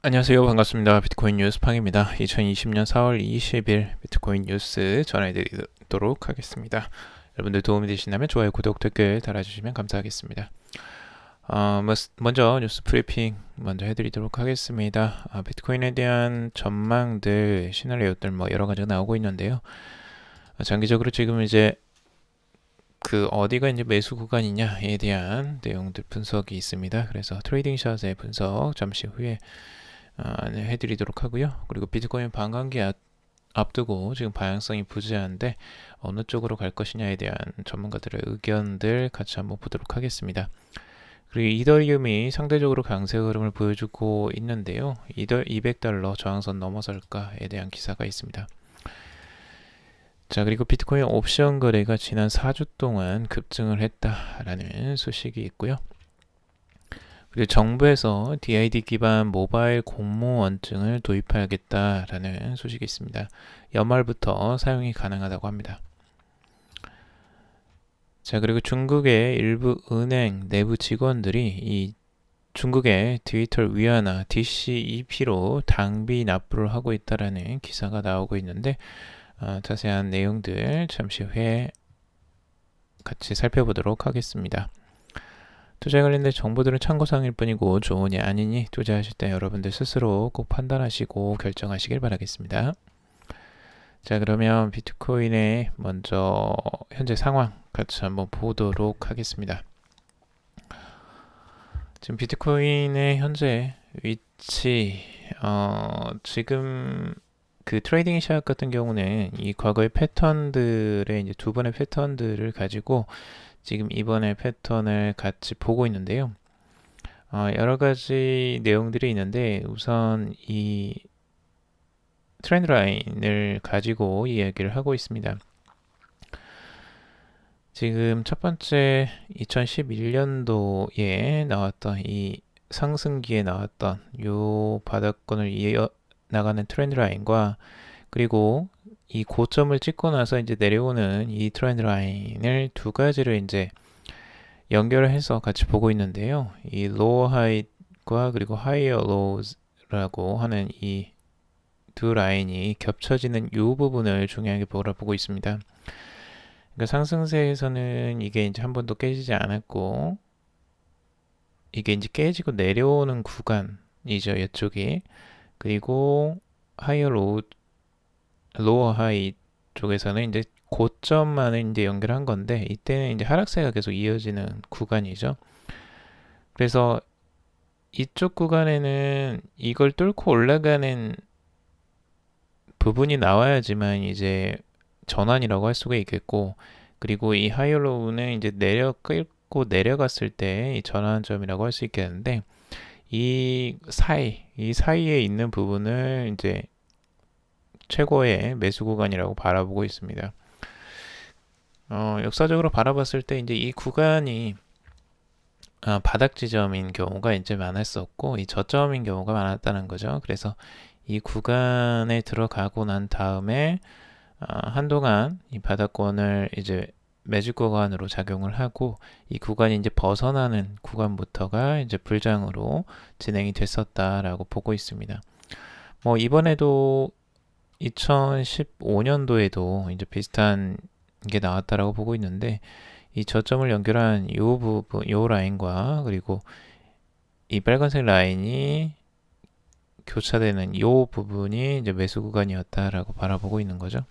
안녕하세요. 반갑습니다. 비트코인 뉴스팡입니다. 2020년 4월 20일 비트코인 뉴스 전해드리도록 하겠습니다. 여러분들 도움이 되신다면 좋아요, 구독, 댓글 달아주시면 감사하겠습니다. 먼저 뉴스 브리핑 먼저 해드리도록 하겠습니다. 비트코인에 대한 전망들, 시나리오들 여러 가지가 나오고 있는데요. 장기적으로 지금 이제 어디가 이제 매수 구간이냐에 대한 내용들 분석이 있습니다. 그래서 트레이딩 샷의 분석 잠시 후에 해드리도록 하고요. 그리고 비트코인 반감기 앞두고 지금 방향성이 부재한데 어느 쪽으로 갈 것이냐에 대한 전문가들의 의견들 같이 한번 보도록 하겠습니다. 그리고 이더리움이 상대적으로 강세 흐름을 보여주고 있는데요. 200달러 저항선 넘어설까에 대한 기사가 있습니다. 자, 그리고 비트코인 옵션 거래가 지난 4주 동안 급증을 했다라는 소식이 있고요. 그리고 정부에서 DID 기반 모바일 공무원증을 도입하겠다라는 소식이 있습니다. 연말부터 사용이 가능하다고 합니다. 자, 그리고 중국의 일부 은행 내부 직원들이 이 중국의 디지털 위안화 DCEP로 당비 납부를 하고 있다라는 기사가 나오고 있는데 자세한 내용들 잠시 후에 같이 살펴보도록 하겠습니다. 투자에 관련된 정보들은 참고사항일 뿐이고 좋으니 아니니 투자하실 때 여러분들 스스로 꼭 판단하시고 결정하시길 바라겠습니다. 자, 그러면 비트코인의 먼저 현재 상황 같이 한번 보도록 하겠습니다. 지금 비트코인의 현재 위치 지금 트레이딩 샷 같은 경우는 이 과거의 패턴들의 이제 두 번의 패턴들을 가지고 지금 이번에 패턴을 같이 보고 있는데요. 여러 가지 내용들이 있는데 우선 이 트렌드 라인을 가지고 이야기를 하고 있습니다. 지금 첫 번째 2011년도에 나왔던 이 상승기에 나왔던 요 바닥권을 이어 나가는 트렌드 라인과 그리고 이 고점을 찍고 나서 이제 내려오는 이 트렌드 라인을 두 가지를 이제 연결을 해서 같이 보고 있는데요. 이 low high과 그리고 higher lows라고 하는 이 두 라인이 겹쳐지는 이 부분을 중요하게 바라보고 있습니다. 그러니까 상승세에서는 이게 이제 한 번도 깨지지 않았고 이게 이제 깨지고 내려오는 구간이죠. 이쪽이. 그리고 higher low, lower high 쪽에서는 이제 고점만을 이제 연결한 건데 이때는 이제 하락세가 계속 이어지는 구간이죠. 그래서 이쪽 구간에는 이걸 뚫고 올라가는 부분이 나와야지만 이제 전환이라고 할 수가 있겠고, 그리고 이 하이어로우는 이제 끌고 내려갔을 때 이 전환점이라고 할 수 있겠는데 이 사이에 있는 부분을 이제 최고의 매수 구간이라고 바라보고 있습니다. 역사적으로 바라봤을 때 이제 이 구간이 바닥 지점인 경우가 이제 많았었고 이 저점인 경우가 많았다는 거죠. 그래서 이 구간에 들어가고 난 다음에 한동안 이 바닥권을 이제 매집 구간으로 작용을 하고 이 구간이 이제 벗어나는 구간부터가 이제 불장으로 진행이 됐었다라고 보고 있습니다. 이번에도 2015년도에도 이제 비슷한 게 나왔다라고 보고 있는데 이 저점을 연결한 이 부분, 이 라인과 그리고 이 빨간색 라인이 교차되는 이 부분이 이제 매수 구간이었다라고 바라보고 있는 거죠.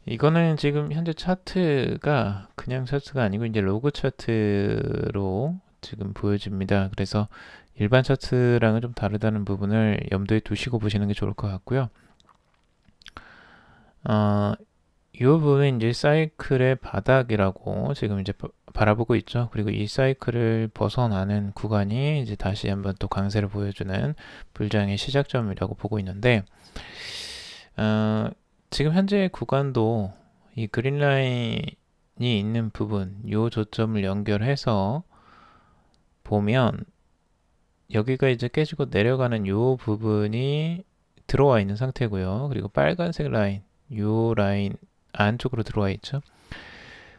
이거는 지금 현재 차트가 그냥 차트가 아니고 이제 로그 차트로 지금 보여집니다. 그래서 일반 차트랑은 좀 다르다는 부분을 염두에 두시고 보시는 게 좋을 것 같고요. 이 부분은 이제 사이클의 바닥이라고 지금 이제 바라보고 있죠. 그리고 이 사이클을 벗어나는 구간이 이제 다시 한번 또 강세를 보여주는 불장의 시작점이라고 보고 있는데, 지금 현재 구간도 이 그린라인이 있는 부분, 이 저점을 연결해서 보면 여기가 이제 깨지고 내려가는 이 부분이 들어와 있는 상태고요. 그리고 빨간색 라인, 이 라인 안쪽으로 들어와 있죠.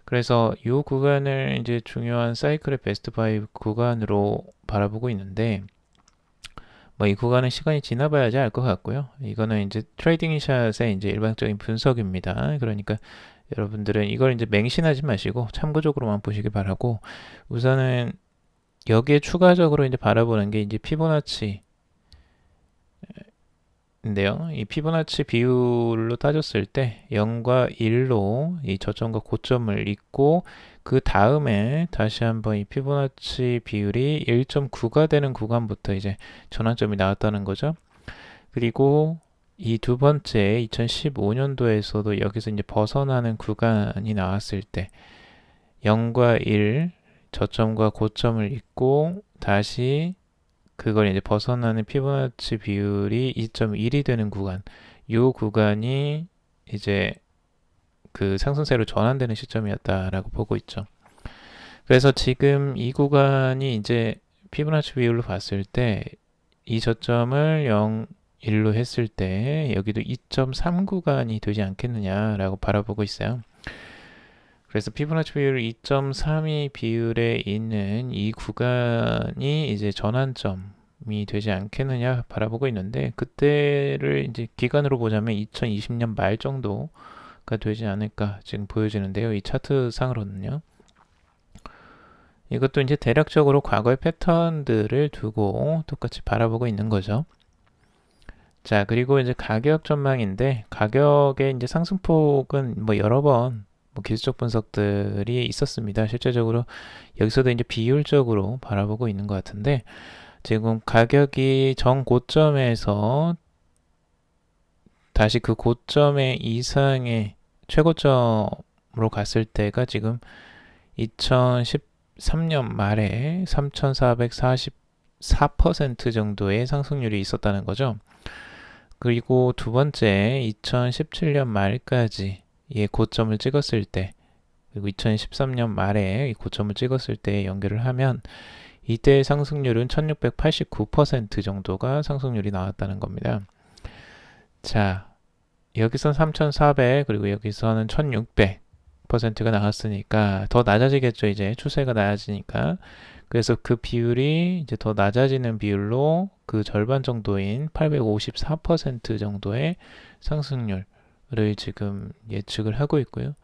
그래서 이 구간을 이제 중요한 사이클의 베스트 바이 구간으로 바라보고 있는데 뭐 이 구간은 시간이 지나봐야지 알 것 같고요. 이거는 이제 트레이딩 샷의 이제 일반적인 분석입니다. 그러니까 여러분들은 이걸 이제 맹신하지 마시고 참고적으로만 보시기 바라고, 우선은 여기에 추가적으로 이제 바라보는 게 이제 피보나치 인데요. 이 피보나치 비율로 따졌을 때 0과 1로 이 저점과 고점을 잇고, 그 다음에 다시 한번 이 피보나치 비율이 1.9가 되는 구간부터 이제 전환점이 나왔다는 거죠. 그리고 이 두 번째 2015년도에서도 여기서 이제 벗어나는 구간이 나왔을 때 0과 1 저점과 고점을 잇고 다시 그걸 이제 벗어나는 피보나치 비율이 2.1이 되는 구간, 이 구간이 이제 그 상승세로 전환되는 시점이었다라고 보고 있죠. 그래서 지금 이 구간이 이제 피보나치 비율로 봤을 때 이 저점을 0, 1로 했을 때 여기도 2.3 구간이 되지 않겠느냐라고 바라보고 있어요. 그래서 피보나치 비율 2.32 비율에 있는 이 구간이 이제 전환점이 되지 않겠느냐 바라보고 있는데, 그때를 이제 기간으로 보자면 2020년 말 정도가 되지 않을까 지금 보여지는데요. 이 차트 상으로는요. 이것도 이제 대략적으로 과거의 패턴들을 두고 똑같이 바라보고 있는 거죠. 자, 그리고 이제 가격 전망인데, 가격의 이제 상승폭은 뭐 여러 번 기술적 분석들이 있었습니다. 실제적으로 여기서도 이제 비율적으로 바라보고 있는 것 같은데, 지금 가격이 전 고점에서 다시 그 고점의 이상의 최고점으로 갔을 때가 지금 2013년 말에 3,444% 정도의 상승률이 있었다는 거죠. 그리고 두 번째 2017년 말까지 이 고점을 찍었을 때, 그리고 2013년 말에 이 고점을 찍었을 때 연결을 하면 이때의 상승률은 1689% 정도가 상승률이 나왔다는 겁니다. 자, 여기선 3400, 그리고 여기서는 1600%가 나왔으니까 더 낮아지겠죠. 이제 추세가 낮아지니까. 그래서 그 비율이 이제 더 낮아지는 비율로 그 절반 정도인 854% 정도의 상승률을 지금 예측을 하고 있고요.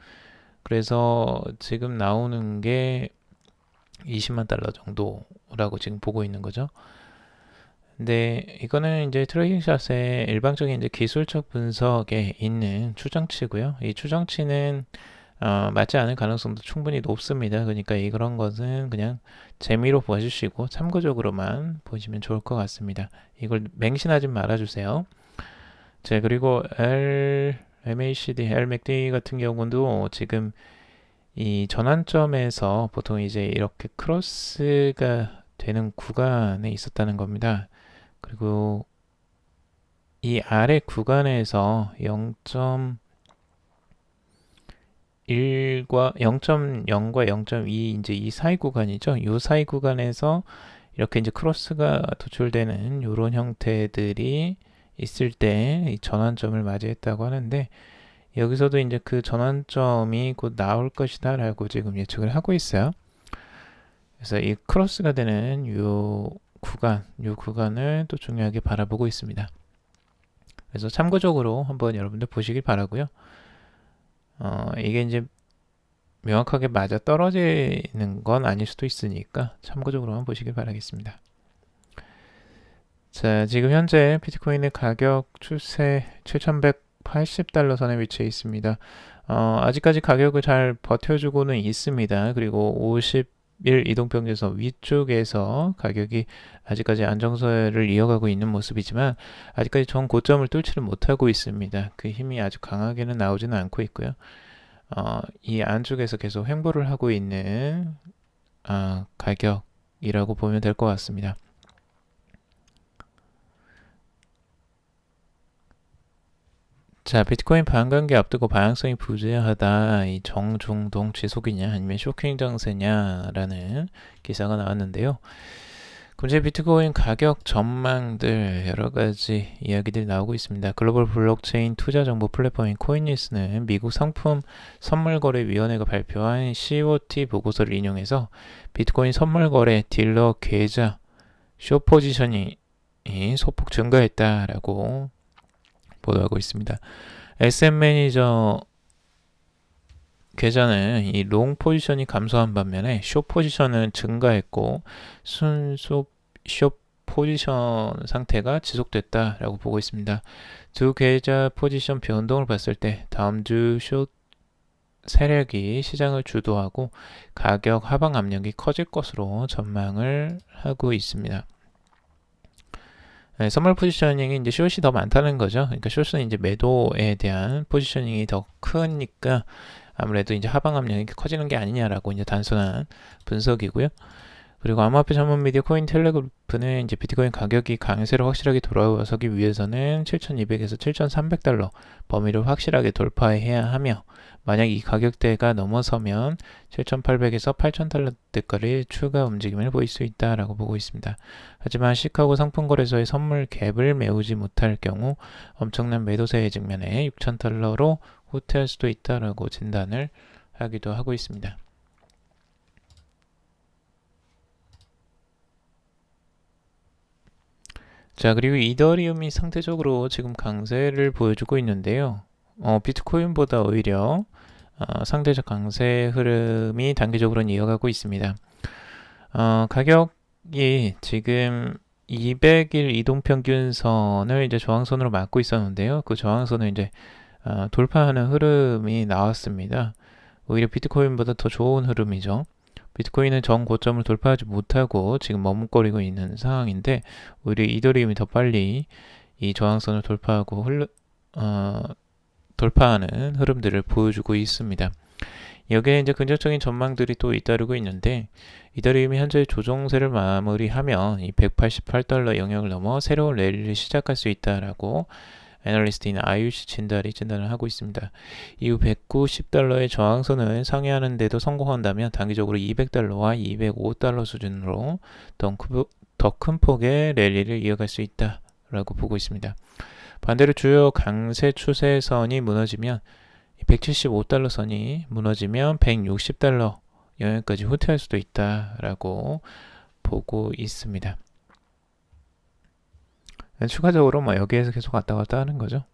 그래서 지금 나오는 게 20만 달러 정도라고 지금 보고 있는 거죠. 근데 이거는 이제 트레이딩 샷의 일반적인 이제 기술적 분석에 있는 추정치고요. 이 추정치는 맞지 않을 가능성도 충분히 높습니다. 그러니까 그런 것은 그냥 재미로 봐주시고 참고적으로만 보시면 좋을 것 같습니다. 이걸 맹신하지 말아주세요. 자, 그리고 MACD, LMACD 같은 경우도 지금 이 전환점에서 보통 이제 이렇게 크로스가 되는 구간에 있었다는 겁니다. 그리고 이 아래 구간에서 0.1과 0.0과 0.2 이제 이 사이 구간이죠. 이 사이 구간에서 이렇게 이제 크로스가 도출되는 이런 형태들이 있을 때 이 전환점을 맞이했다고 하는데, 여기서도 이제 그 전환점이 곧 나올 것이다 라고 지금 예측을 하고 있어요. 그래서 이 크로스가 되는 이 구간을 또 중요하게 바라보고 있습니다. 그래서 참고적으로 한번 여러분들 보시길 바라고요. 이게 이제 명확하게 맞아 떨어지는 건 아닐 수도 있으니까 참고적으로만 보시길 바라겠습니다. 자, 지금 현재 비트코인의 가격 추세 7,180달러 선에 위치해 있습니다. 아직까지 가격을 잘 버텨주고는 있습니다. 그리고 50일 이동평균선 위쪽에서 가격이 아직까지 안정세를 이어가고 있는 모습이지만 아직까지 전 고점을 뚫지를 못하고 있습니다. 그 힘이 아주 강하게는 나오지는 않고 있고요. 이 안쪽에서 계속 횡보를 하고 있는 가격이라고 보면 될 것 같습니다. 자, 비트코인 반감기 앞두고 방향성이 부재하다. 이 정중동 지속이냐 아니면 쇼킹 장세냐라는 기사가 나왔는데요. 금세 비트코인 가격 전망들 여러 가지 이야기들이 나오고 있습니다. 글로벌 블록체인 투자 정보 플랫폼인 코인리스는 미국 상품 선물거래위원회가 발표한 COT 보고서를 인용해서 비트코인 선물거래 딜러 계좌 숏 포지션이 소폭 증가했다라고 보도하고 있습니다. SM 매니저 계좌는 이 롱 포지션이 감소한 반면에 숏 포지션은 증가했고 순숏 포지션 상태가 지속됐다라고 보고 있습니다. 두 계좌 포지션 변동을 봤을 때 다음 주 숏 세력이 시장을 주도하고 가격 하방 압력이 커질 것으로 전망을 하고 있습니다. 선물 포지셔닝이 이제 숏이 더 많다는 거죠. 그러니까 숏은 이제 매도에 대한 포지셔닝이 더 크니까 아무래도 이제 하방 압력이 커지는 게 아니냐라고 이제 단순한 분석이고요. 그리고 암호화폐 전문 미디어 코인텔레그래프는 이제 비트코인 가격이 강세로 확실하게 돌아서기 위해서는 7,200에서 7,300달러 범위를 확실하게 돌파해야 하며 만약 이 가격대가 넘어서면 7,800에서 8,000달러대까지 추가 움직임을 보일 수 있다라고 보고 있습니다. 하지만 시카고 상품거래소의 선물 갭을 메우지 못할 경우 엄청난 매도세에 직면해 6,000달러로 후퇴할 수도 있다라고 진단을 하기도 하고 있습니다. 자, 그리고 이더리움이 상대적으로 지금 강세를 보여주고 있는데요. 비트코인보다 오히려 상대적 강세 흐름이 단기적으로는 이어가고 있습니다. 가격이 지금 200일 이동평균선을 이제 저항선으로 막고 있었는데요. 그 저항선을 이제 돌파하는 흐름이 나왔습니다. 오히려 비트코인보다 더 좋은 흐름이죠. 비트코인은 전 고점을 돌파하지 못하고 지금 머뭇거리고 있는 상황인데 오히려 이더리움이 더 빨리 이 저항선을 돌파하고 돌파하는 흐름들을 보여주고 있습니다. 여기에 이제 긍정적인 전망들이 또 잇따르고 있는데 이더리움이 현재 조정세를 마무리하면 이 188달러 영역을 넘어 새로운 랠리를 시작할 수 있다라고 애널리스트인 IUC 진단을 하고 있습니다. 이후 190달러의 저항선을 상회하는 데도 성공한다면 단기적으로 200달러와 205달러 수준으로 더 큰 폭의 랠리를 이어갈 수 있다라고 보고 있습니다. 반대로 주요 강세 추세선이 무너지면 175달러 선이 무너지면 160달러 영역까지 후퇴할 수도 있다라고 보고 있습니다. 추가적으로 여기에서 계속 왔다 갔다 하는 거죠.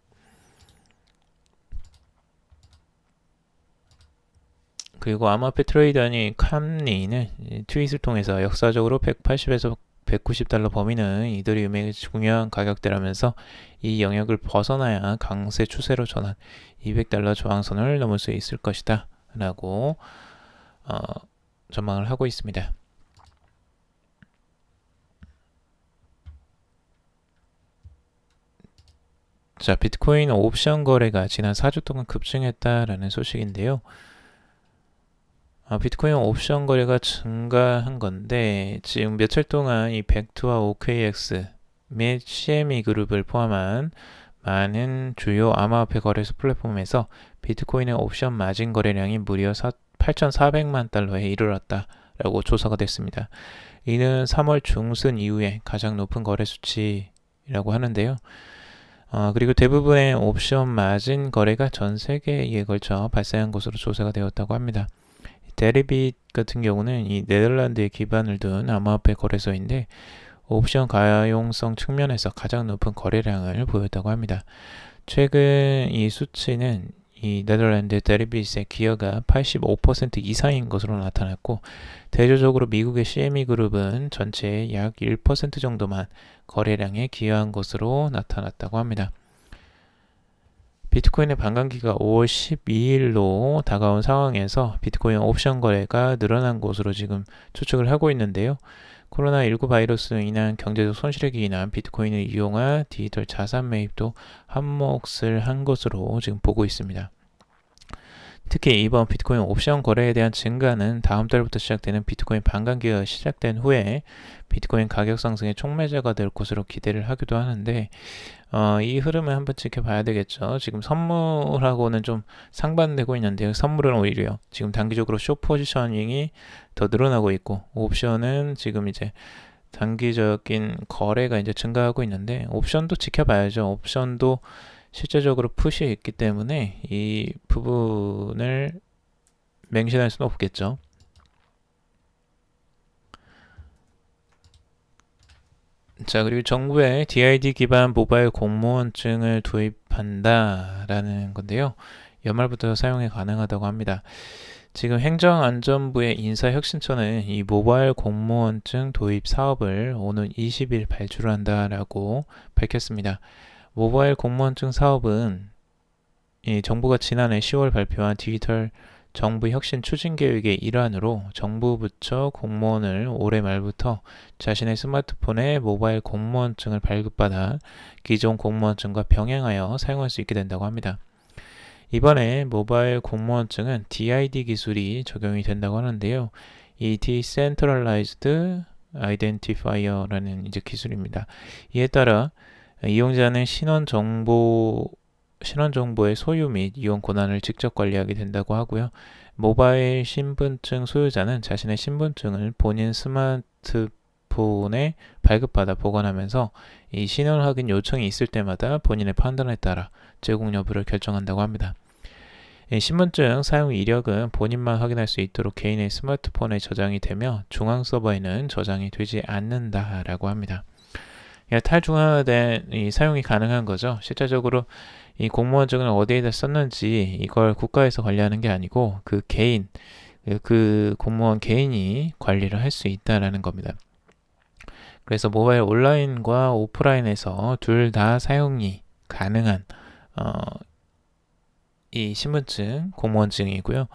그리고 암호화폐 트레이더인 캄리는 트윗을 통해서 역사적으로 180에서 190달러 범위는 이더리움의 중요한 가격대라면서 이 영역을 벗어나야 강세 추세로 전환 200달러 저항선을 넘을 수 있을 것이다 라고 전망을 하고 있습니다. 자, 비트코인 옵션 거래가 지난 4주 동안 급증했다라는 소식인데요. 비트코인 옵션 거래가 증가한 건데 지금 며칠 동안 이 벡투와 OKX 및 CME 그룹을 포함한 많은 주요 암호화폐 거래소 플랫폼에서 비트코인의 옵션 마진 거래량이 무려 8,400만 달러에 이르렀다라고 조사가 됐습니다. 이는 3월 중순 이후에 가장 높은 거래 수치라고 하는데요. 그리고 대부분의 옵션 마진 거래가 전 세계에 걸쳐 발생한 것으로 조사가 되었다고 합니다. 데리빗 같은 경우는 이 네덜란드에 기반을 둔 암호화폐 거래소인데 옵션 가용성 측면에서 가장 높은 거래량을 보였다고 합니다. 최근 이 수치는 이 네덜란드 데리빗의 기여가 85% 이상인 것으로 나타났고 대조적으로 미국의 CME 그룹은 전체의 약 1% 정도만 거래량에 기여한 것으로 나타났다고 합니다. 비트코인의 반감기가 5월 12일로 다가온 상황에서 비트코인 옵션 거래가 늘어난 것으로 지금 추측을 하고 있는데요. 코로나19 바이러스로 인한 경제적 손실에 기인한 비트코인을 이용한 디지털 자산 매입도 한몫을 한 것으로 지금 보고 있습니다. 특히 이번 비트코인 옵션 거래에 대한 증가는 다음 달부터 시작되는 비트코인 반감기가 시작된 후에 비트코인 가격 상승의 촉매자가 될 것으로 기대를 하기도 하는데 이 흐름을 한번 지켜봐야 되겠죠. 지금 선물하고는 좀 상반되고 있는데요. 선물은 오히려 지금 단기적으로 숏 포지셔닝이 더 늘어나고 있고 옵션은 지금 이제 단기적인 거래가 이제 증가하고 있는데 옵션도 지켜봐야죠. 옵션도 실제적으로 푸시에 있기 때문에 이 부분을 맹신할 수는 없겠죠. 자, 그리고 정부의 DID 기반 모바일 공무원증을 도입한다라는 건데요. 연말부터 사용이 가능하다고 합니다. 지금 행정안전부의 인사혁신처는 이 모바일 공무원증 도입 사업을 오는 20일 발주를 한다라고 밝혔습니다. 모바일 공무원증 사업은 이 정부가 지난해 10월 발표한 디지털 정부 혁신 추진 계획의 일환으로 정부 부처 공무원을 올해 말부터 자신의 스마트폰에 모바일 공무원증을 발급받아 기존 공무원증과 병행하여 사용할 수 있게 된다고 합니다. 이번에 모바일 공무원증은 DID 기술이 적용이 된다고 하는데요. 이 Decentralized Identifier라는 이제 기술입니다. 이에 따라 이용자는 신원정보의 소유 및 이용 권한을 직접 관리하게 된다고 하고요. 모바일 신분증 소유자는 자신의 신분증을 본인 스마트폰에 발급받아 보관하면서 이 신원 확인 요청이 있을 때마다 본인의 판단에 따라 제공 여부를 결정한다고 합니다. 신분증 사용 이력은 본인만 확인할 수 있도록 개인의 스마트폰에 저장이 되며 중앙 서버에는 저장이 되지 않는다라고 합니다. 탈중앙화된 이 사용이 가능한 거죠. 실제적으로 이 공무원증을 어디에다 썼는지 이걸 국가에서 관리하는 게 아니고 그 공무원 개인이 관리를 할 수 있다라는 겁니다. 그래서 모바일 온라인과 오프라인에서 둘 다 사용이 가능한 이 신분증, 공무원증이고요.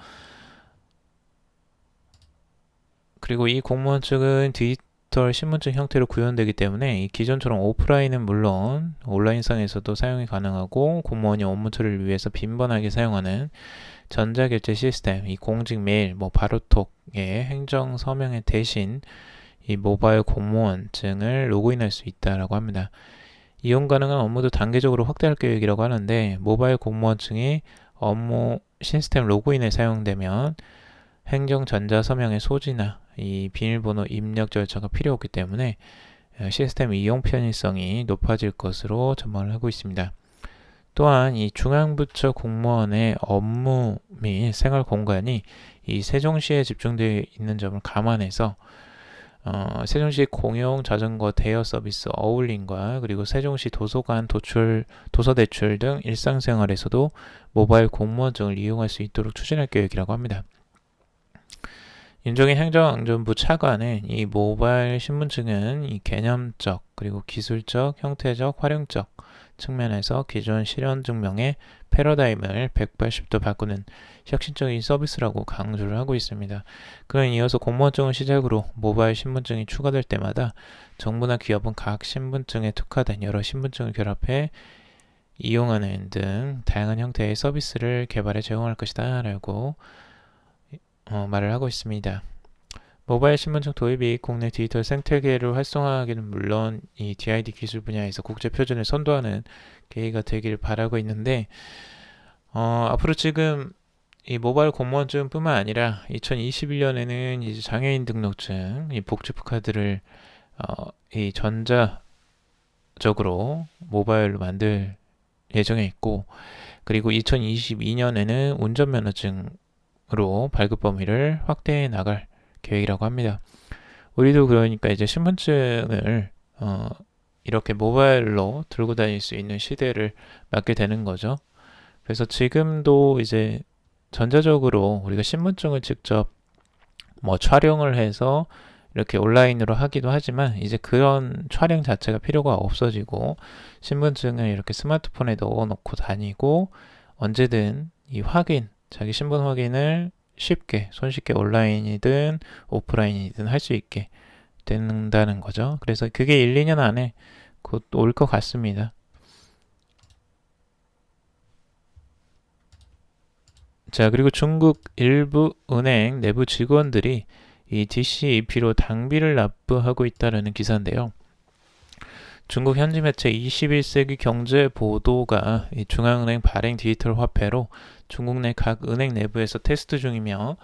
그리고 이 공무원증은 디지털 신분증 형태로 구현되기 때문에 기존처럼 오프라인은 물론 온라인상에서도 사용이 가능하고 공무원이 업무 처리를 위해서 빈번하게 사용하는 전자결제 시스템, 이 공직 메일, 바로톡의 행정 서명의 대신 이 모바일 공무원증을 로그인할 수 있다라고 합니다. 이용 가능한 업무도 단계적으로 확대할 계획이라고 하는데 모바일 공무원증이 업무 시스템 로그인에 사용되면 행정 전자서명의 소지나 이 비밀번호 입력 절차가 필요 없기 때문에 시스템 이용 편의성이 높아질 것으로 전망을 하고 있습니다. 또한 이 중앙부처 공무원의 업무 및 생활 공간이 이 세종시에 집중되어 있는 점을 감안해서 세종시 공용 자전거 대여 서비스 어울림과 그리고 세종시 도서관 도서 대출 등 일상생활에서도 모바일 공무원증을 이용할 수 있도록 추진할 계획이라고 합니다. 윤종인 행정안전부 차관은 이 모바일 신분증은 이 개념적 그리고 기술적, 형태적, 활용적 측면에서 기존 실현증명의 패러다임을 180도 바꾸는 혁신적인 서비스라고 강조를 하고 있습니다. 그는 이어서 공무원증을 시작으로 모바일 신분증이 추가될 때마다 정부나 기업은 각 신분증에 특화된 여러 신분증을 결합해 이용하는 등 다양한 형태의 서비스를 개발해 제공할 것이다 라고 말을 하고 있습니다. 모바일 신분증 도입이 국내 디지털 생태계를 활성화하기는 물론 이 DID 기술 분야에서 국제 표준을 선도하는 계기가 되기를 바라고 있는데 앞으로 지금 이 모바일 공무원증뿐만 아니라 2021년에는 이제 장애인 등록증, 이 복지부 카드를 이 전자적으로 모바일로 만들 예정에 있고 그리고 2022년에는 운전면허증으로 발급 범위를 확대해 나갈 계획이라고 합니다. 우리도 그러니까 이제 신분증을 이렇게 모바일로 들고 다닐 수 있는 시대를 맞게 되는 거죠. 그래서 지금도 이제 전자적으로 우리가 신분증을 직접 촬영을 해서 이렇게 온라인으로 하기도 하지만 이제 그런 촬영 자체가 필요가 없어지고 신분증을 이렇게 스마트폰에 넣어놓고 다니고 언제든 이 자기 신분 확인을 쉽게 손쉽게 온라인이든 오프라인이든 할 수 있게 된다는 거죠. 그래서 그게 1, 2년 안에 곧 올 것 같습니다. 자, 그리고 중국 일부 은행 내부 직원들이 이 DCEP로 당비를 납부하고 있다는 기사인데요. 중국 현지 매체 21세기 경제 보도가 이 중앙은행 발행 디지털 화폐로 중국 내 각 은행 내부에서 테스트 중이며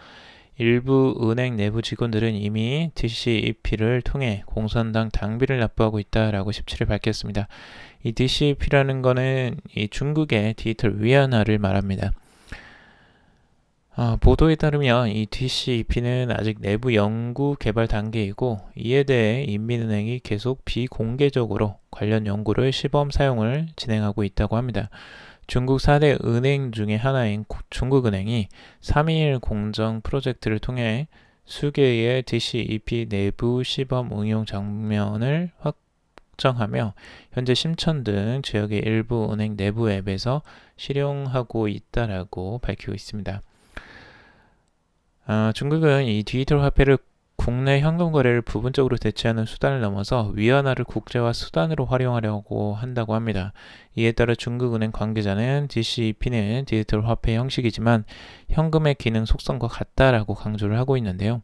일부 은행 내부 직원들은 이미 DCEP를 통해 공산당 당비를 납부하고 있다라고 17일 밝혔습니다. 이 DCEP라는 거는 이 중국의 디지털 위안화를 말합니다. 보도에 따르면 이 DCEP는 아직 내부 연구 개발 단계이고 이에 대해 인민은행이 계속 비공개적으로 관련 연구를 시범 사용을 진행하고 있다고 합니다. 중국 4대 은행 중의 하나인 중국은행이 3.1 공정 프로젝트를 통해 수개의 DCEP 내부 시범 응용 장면을 확정하며 현재 심천 등 지역의 일부 은행 내부 앱에서 실용하고 있다라고 밝히고 있습니다. 중국은 이 디지털 화폐를 국내 현금 거래를 부분적으로 대체하는 수단을 넘어서 위안화를 국제화 수단으로 활용하려고 한다고 합니다. 이에 따라 중국은행 관계자는 DCEP는 디지털 화폐 형식이지만 현금의 기능 속성과 같다라고 강조를 하고 있는데요.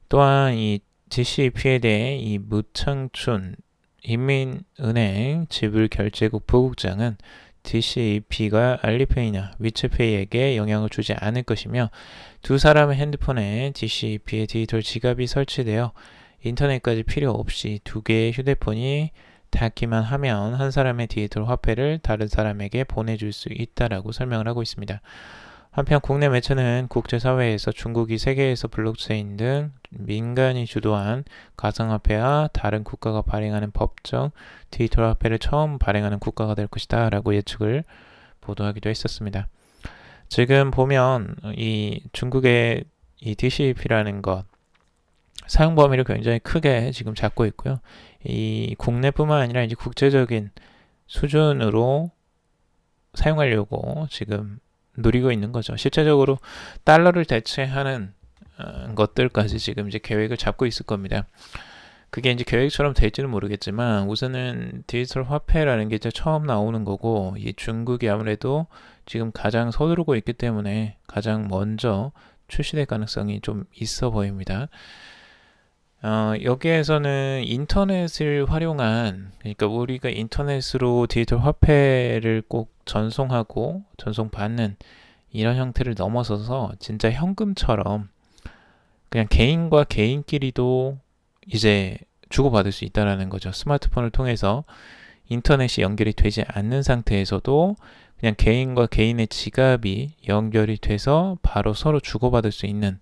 또한 이 DCEP에 대해 이 무창춘 인민은행 지불결제국 부국장은 DCEP가 알리페이나 위챗페이에게 영향을 주지 않을 것이며 두 사람의 핸드폰에 DCEP의 디지털 지갑이 설치되어 인터넷까지 필요 없이 두 개의 휴대폰이 닿기만 하면 한 사람의 디지털 화폐를 다른 사람에게 보내줄 수 있다라고 설명을 하고 있습니다. 한편 국내 매체는 국제사회에서 중국이 세계에서 블록체인 등 민간이 주도한 가상화폐와 다른 국가가 발행하는 법정 디지털 화폐를 처음 발행하는 국가가 될 것이다 라고 예측을 보도하기도 했었습니다. 지금 보면 이 중국의 이 DCEP라는 것 사용 범위를 굉장히 크게 지금 잡고 있고요. 이 국내뿐만 아니라 이제 국제적인 수준으로 사용하려고 지금 누리고 있는 거죠. 실제적으로 달러를 대체하는 것들까지 지금 이제 계획을 잡고 있을 겁니다. 그게 이제 계획처럼 될지는 모르겠지만 우선은 디지털 화폐라는 게 이제 처음 나오는 거고 이 중국이 아무래도 지금 가장 서두르고 있기 때문에 가장 먼저 출시될 가능성이 좀 있어 보입니다. 여기에서는 인터넷을 활용한 그러니까 우리가 인터넷으로 디지털 화폐를 꼭 전송하고 전송받는 이런 형태를 넘어서서 진짜 현금처럼 그냥 개인과 개인끼리도 이제 주고받을 수 있다는 거죠. 스마트폰을 통해서 인터넷이 연결이 되지 않는 상태에서도 그냥 개인과 개인의 지갑이 연결이 돼서 바로 서로 주고받을 수 있는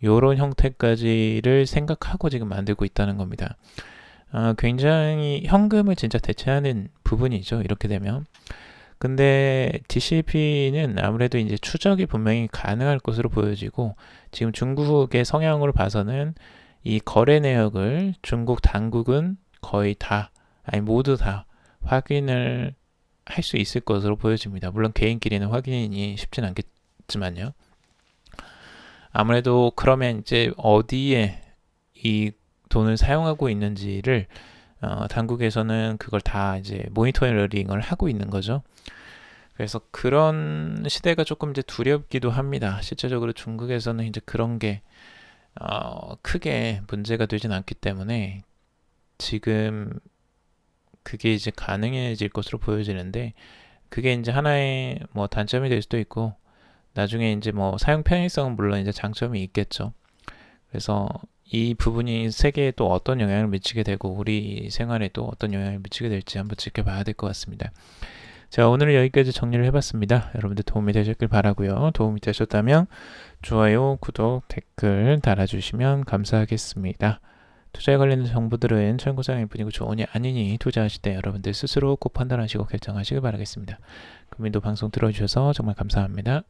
이런 형태까지를 생각하고 지금 만들고 있다는 겁니다. 굉장히 현금을 진짜 대체하는 부분이죠. 이렇게 되면. 근데 DCEP는 아무래도 이제 추적이 분명히 가능할 것으로 보여지고 지금 중국의 성향으로 봐서는 이 거래 내역을 중국 당국은 거의 다, 아니 모두 다 확인을 할 수 있을 것으로 보여집니다. 물론 개인끼리는 확인이 쉽진 않겠지만요. 아무래도 그러면 이제 어디에 이 돈을 사용하고 있는지를 당국에서는 그걸 다 이제 모니터링을 하고 있는 거죠. 그래서 그런 시대가 조금 이제 두렵기도 합니다. 실제적으로 중국에서는 이제 그런 게 크게 문제가 되진 않기 때문에 지금 그게 이제 가능해질 것으로 보여지는데 그게 이제 하나의 뭐 단점이 될 수도 있고 나중에 이제 뭐 사용 편의성은 물론 이제 장점이 있겠죠. 그래서 이 부분이 세계에 또 어떤 영향을 미치게 되고 우리 생활에 또 어떤 영향을 미치게 될지 한번 지켜봐야 될 것 같습니다. 자, 오늘은 여기까지 정리를 해봤습니다. 여러분들 도움이 되셨길 바라고요. 도움이 되셨다면 좋아요, 구독, 댓글 달아주시면 감사하겠습니다. 투자에 관련된 정보들은 참고사항일 뿐이고 조언이 아니니 투자하실 때 여러분들 스스로 꼭 판단하시고 결정하시길 바라겠습니다. 금일도 방송 들어주셔서 정말 감사합니다.